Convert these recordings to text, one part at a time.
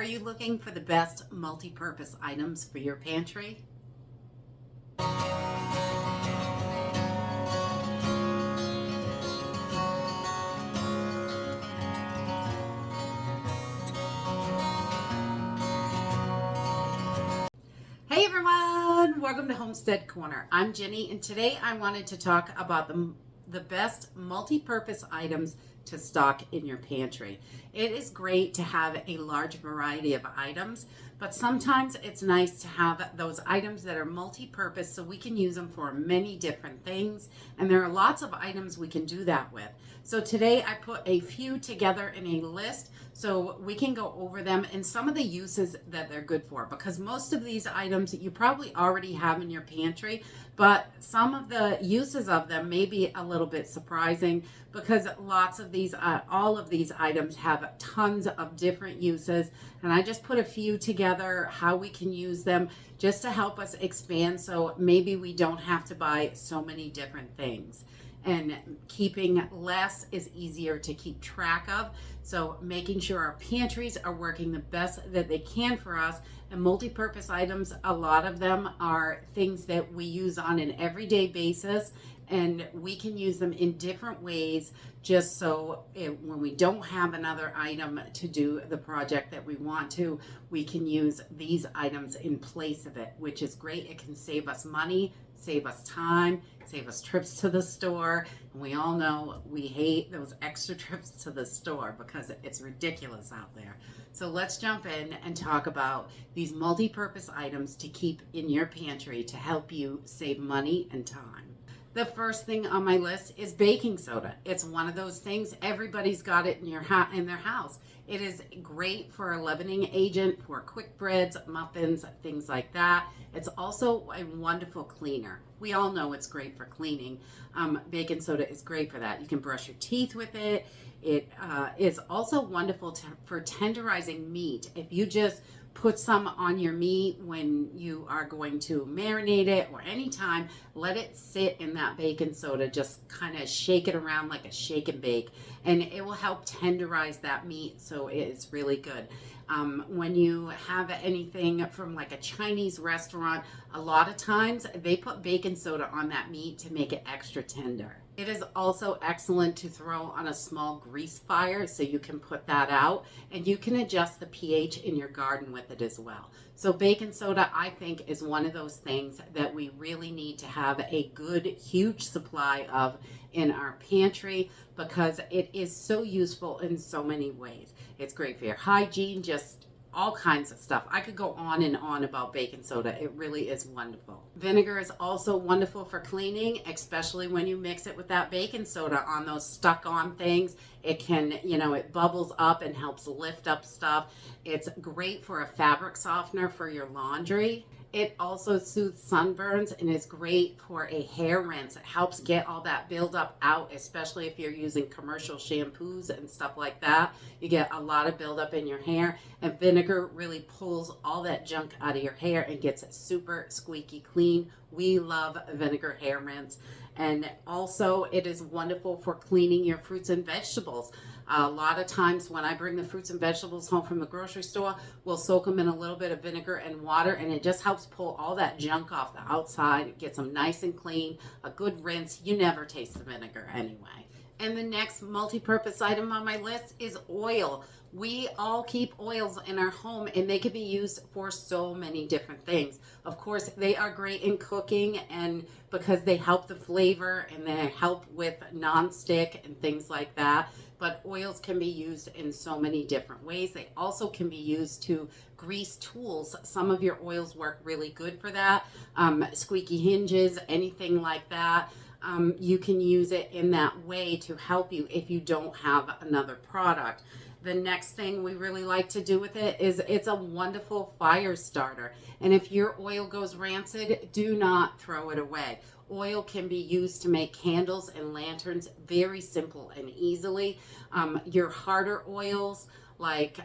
Are you looking for the best multi-purpose items for your pantry? Hey everyone, welcome to Homestead Corner. I'm Jenny, and today I wanted to talk about the best multi-purpose items to stock in your pantry. It is great to have a large variety of items, but sometimes it's nice to have those items that are multi-purpose so we can use them for many different things, and there are lots of items we can do that with. So today I put a few together in a list so we can go over them and some of the uses that they're good for, because most of these items you probably already have in your pantry, but some of the uses of them may be a little bit surprising because lots of these, all of these items have tons of different uses, and I just put a few together how we can use them just to help us expand so maybe we don't have to buy so many different things. And keeping less is easier to keep track of. So making sure our pantries are working the best that they can for us. And multi-purpose items, a lot of them are things that we use on an everyday basis, and we can use them in different ways just so when we don't have another item to do the project that we want to, we can use these items in place of it, which is great. It can save us money, save us time, save us trips to the store. And we all know we hate those extra trips to the store because it's ridiculous out there. So let's jump in and talk about these multi-purpose items to keep in your pantry to help you save money and time. The first thing on my list is baking soda. It's one of those things, everybody's got it in in their house. It is great for a leavening agent for quick breads, muffins, things like that. It's also a wonderful cleaner. We all know it's great for cleaning. Baking soda is great for that. You can brush your teeth with it. It is also wonderful for tenderizing meat. If you just put some on your meat when you are going to marinate it, or anytime, let it sit in that baking soda. Just kind of shake it around like a shake and bake, and it will help tenderize that meat, so it is really good. When you have anything from like a Chinese restaurant, a lot of times they put baking soda on that meat to make it extra tender. It is also excellent to throw on a small grease fire, so you can put that out, and you can adjust the pH in your garden with it as well. So baking soda, I think, is one of those things that we really need to have a good, huge supply of in our pantry, because it is so useful in so many ways. It's great for your hygiene, just all kinds of stuff. I could go on and on about baking soda. It really is wonderful. Vinegar is also wonderful for cleaning, especially when you mix it with that baking soda on those stuck on things. It can, it bubbles up and helps lift up stuff. It's great for a fabric softener for your laundry. It also soothes sunburns and is great for a hair rinse. It helps get all that buildup out, especially if you're using commercial shampoos and stuff like that. You get a lot of buildup in your hair, and vinegar really pulls all that junk out of your hair and gets it super squeaky clean. We love vinegar hair rinse. And also it is wonderful for cleaning your fruits and vegetables. A lot of times when I bring the fruits and vegetables home from the grocery store, we'll soak them in a little bit of vinegar and water, and it just helps pull all that junk off the outside. It gets them nice and clean. A good rinse. You never taste the vinegar anyway. And the next multi-purpose item on my list is oil. We all keep oils in our home, and they can be used for so many different things. Of course, they are great in cooking, and because they help the flavor and they help with nonstick and things like that. But oils can be used in so many different ways. They also can be used to grease tools. Some of your oils work really good for that. Squeaky hinges, anything like that. You can use it in that way to help you if you don't have another product. The next thing we really like to do with it is it's a wonderful fire starter. And if your oil goes rancid, do not throw it away. Oil can be used to make candles and lanterns very simple and easily. Your harder oils like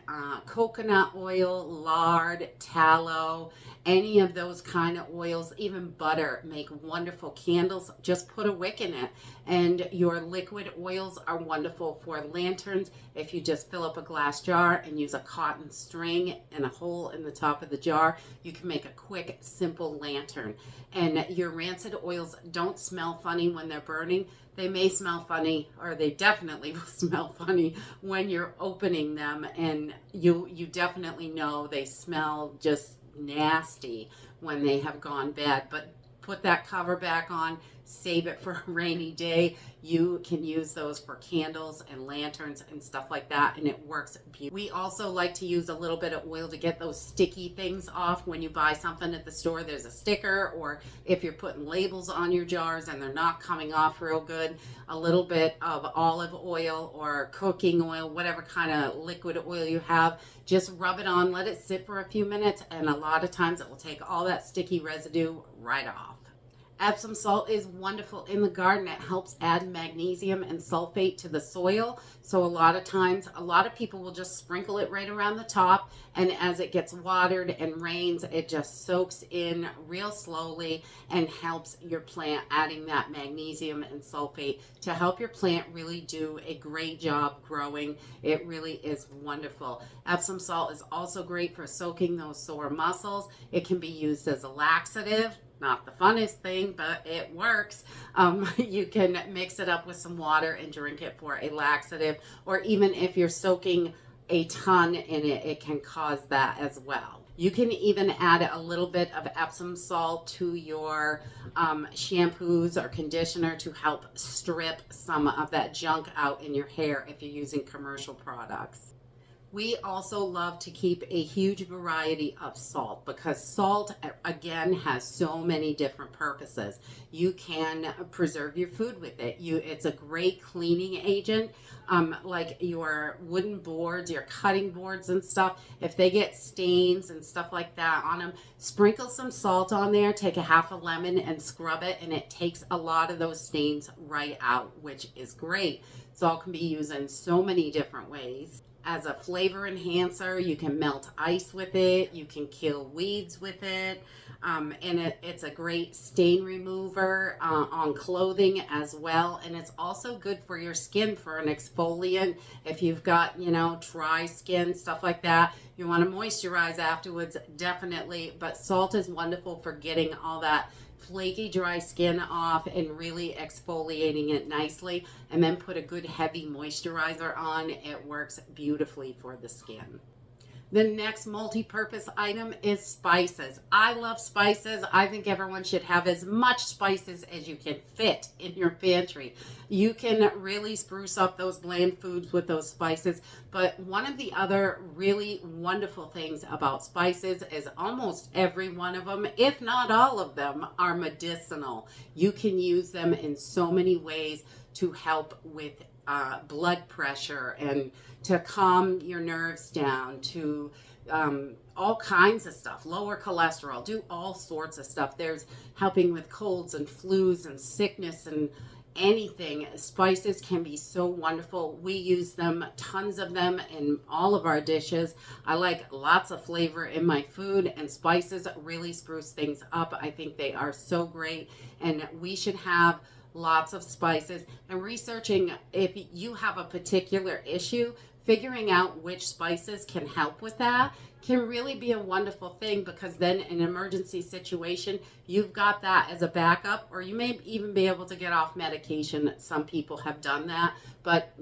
coconut oil, lard, tallow, any of those kind of oils, even butter, make wonderful candles. Just put a wick in it. And your liquid oils are wonderful for lanterns. If you just fill up a glass jar and use a cotton string and a hole in the top of the jar, you can make a quick, simple lantern. And your rancid oils don't smell funny when they're burning. They may smell funny, or they definitely will smell funny when you're opening them, and you definitely know they smell just nasty when they have gone bad. But put that cover back on, save it for a rainy day. You can use those for candles and lanterns and stuff like that, and it works beautifully. We also like to use a little bit of oil to get those sticky things off. When you buy something at the store, there's a sticker, or if you're putting labels on your jars and they're not coming off real good, a little bit of olive oil or cooking oil, whatever kind of liquid oil you have, just rub it on, let it sit for a few minutes, and a lot of times it will take all that sticky residue right off. Epsom salt is wonderful in the garden. It helps add magnesium and sulfate to the soil. So a lot of times, a lot of people will just sprinkle it right around the top, and as it gets watered and rains, it just soaks in real slowly and helps your plant, adding that magnesium and sulfate to help your plant really do a great job growing. It really is wonderful. Epsom salt is also great for soaking those sore muscles. It can be used as a laxative. Not the funnest thing, but it works. You can mix it up with some water and drink it for a laxative, or even if you're soaking a ton in it, it can cause that as well. You can even add a little bit of Epsom salt to your shampoos or conditioner to help strip some of that junk out in your hair if you're using commercial products. We also love to keep a huge variety of salt, because salt, again, has so many different purposes. You can preserve your food with it. It's a great cleaning agent. Like your wooden boards, your cutting boards and stuff, if they get stains and stuff like that on them, sprinkle some salt on there, take a half a lemon and scrub it, and it takes a lot of those stains right out, which is great. Salt can be used in so many different ways. As a flavor enhancer, you can melt ice with it, you can kill weeds with it, and it's a great stain remover on clothing as well. And it's also good for your skin for an exfoliant. If you've got, dry skin, stuff like that, you want to moisturize afterwards, definitely. But salt is wonderful for getting all that flaky dry skin off and really exfoliating it nicely, and then put a good heavy moisturizer on. It works beautifully for the skin. The next multi-purpose item is spices. I love spices. I think everyone should have as much spices as you can fit in your pantry. You can really spruce up those bland foods with those spices. But one of the other really wonderful things about spices is almost every one of them, if not all of them, are medicinal. You can use them in so many ways to help with blood pressure and to calm your nerves down, to all kinds of stuff, lower cholesterol, do all sorts of stuff. There's helping with colds and flus and sickness and anything. Spices can be so wonderful. We use them, tons of them, in all of our dishes. I like lots of flavor in my food, and spices really spruce things up. I think they are so great, and we should have lots of spices. And researching, if you have a particular issue, figuring out which spices can help with that can really be a wonderful thing, because then in an emergency situation, you've got that as a backup, or you may even be able to get off medication. Some people have done that, but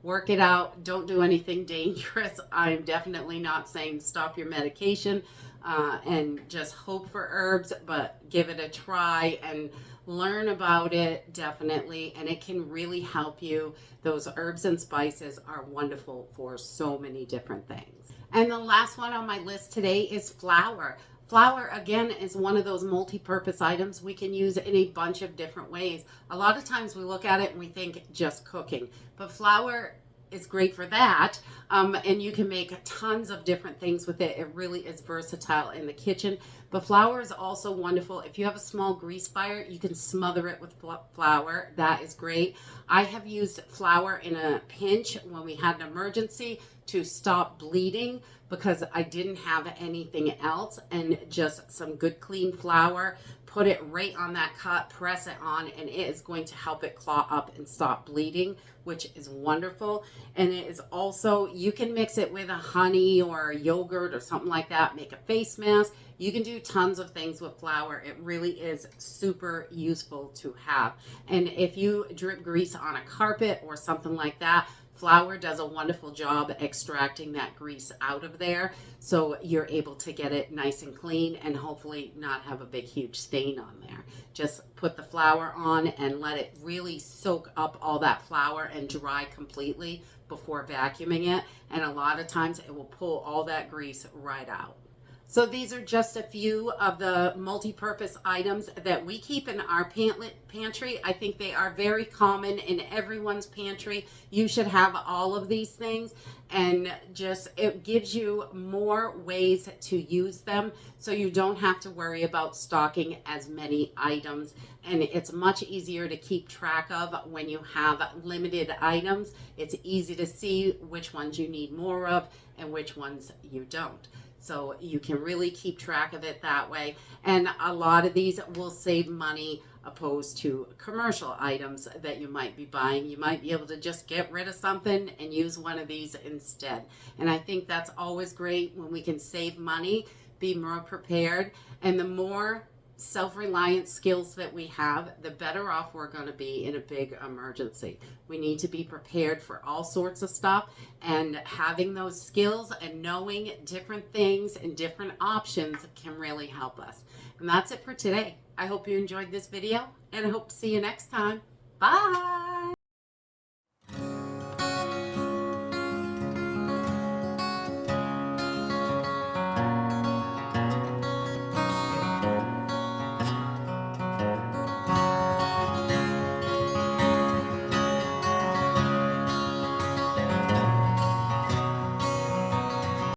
work it out. Don't do anything dangerous. I'm definitely not saying stop your medication and just hope for herbs, but give it a try and learn about it, definitely, and it can really help you. Those herbs and spices are wonderful for so many different things. And the last one on my list today is flour. Flour, again, is one of those multi-purpose items we can use in a bunch of different ways. A lot of times we look at it and we think just cooking, but flour is great for that, and you can make tons of different things with it. It really is versatile in the kitchen. But flour is also wonderful. If you have a small grease fire, you can smother it with flour. That is great. I have used flour in a pinch when we had an emergency to stop bleeding because I didn't have anything else, and just some good clean flour, put it right on that cut, press it on, and it is going to help it claw up and stop bleeding, which is wonderful. And it is also, you can mix it with a honey or a yogurt or something like that, make a face mask. You can do tons of things with flour. It really is super useful to have. And if you drip grease on a carpet or something like that, flour does a wonderful job extracting that grease out of there, so you're able to get it nice and clean and hopefully not have a big huge stain on there. Just put the flour on and let it really soak up all that flour and dry completely before vacuuming it, and a lot of times it will pull all that grease right out. So these are just a few of the multi-purpose items that we keep in our pantry. I think they are very common in everyone's pantry. You should have all of these things, and just it gives you more ways to use them, so you don't have to worry about stocking as many items, and it's much easier to keep track of when you have limited items. It's easy to see which ones you need more of and which ones you don't. So you can really keep track of it that way. And a lot of these will save money opposed to commercial items that you might be buying. You might be able to just get rid of something and use one of these instead. And I think that's always great when we can save money, be more prepared, and the more self-reliant skills that we have, the better off we're going to be in a big emergency. We need to be prepared for all sorts of stuff, and having those skills and knowing different things and different options can really help us. And that's it for today. I hope you enjoyed this video, and I hope to see you next time. Bye.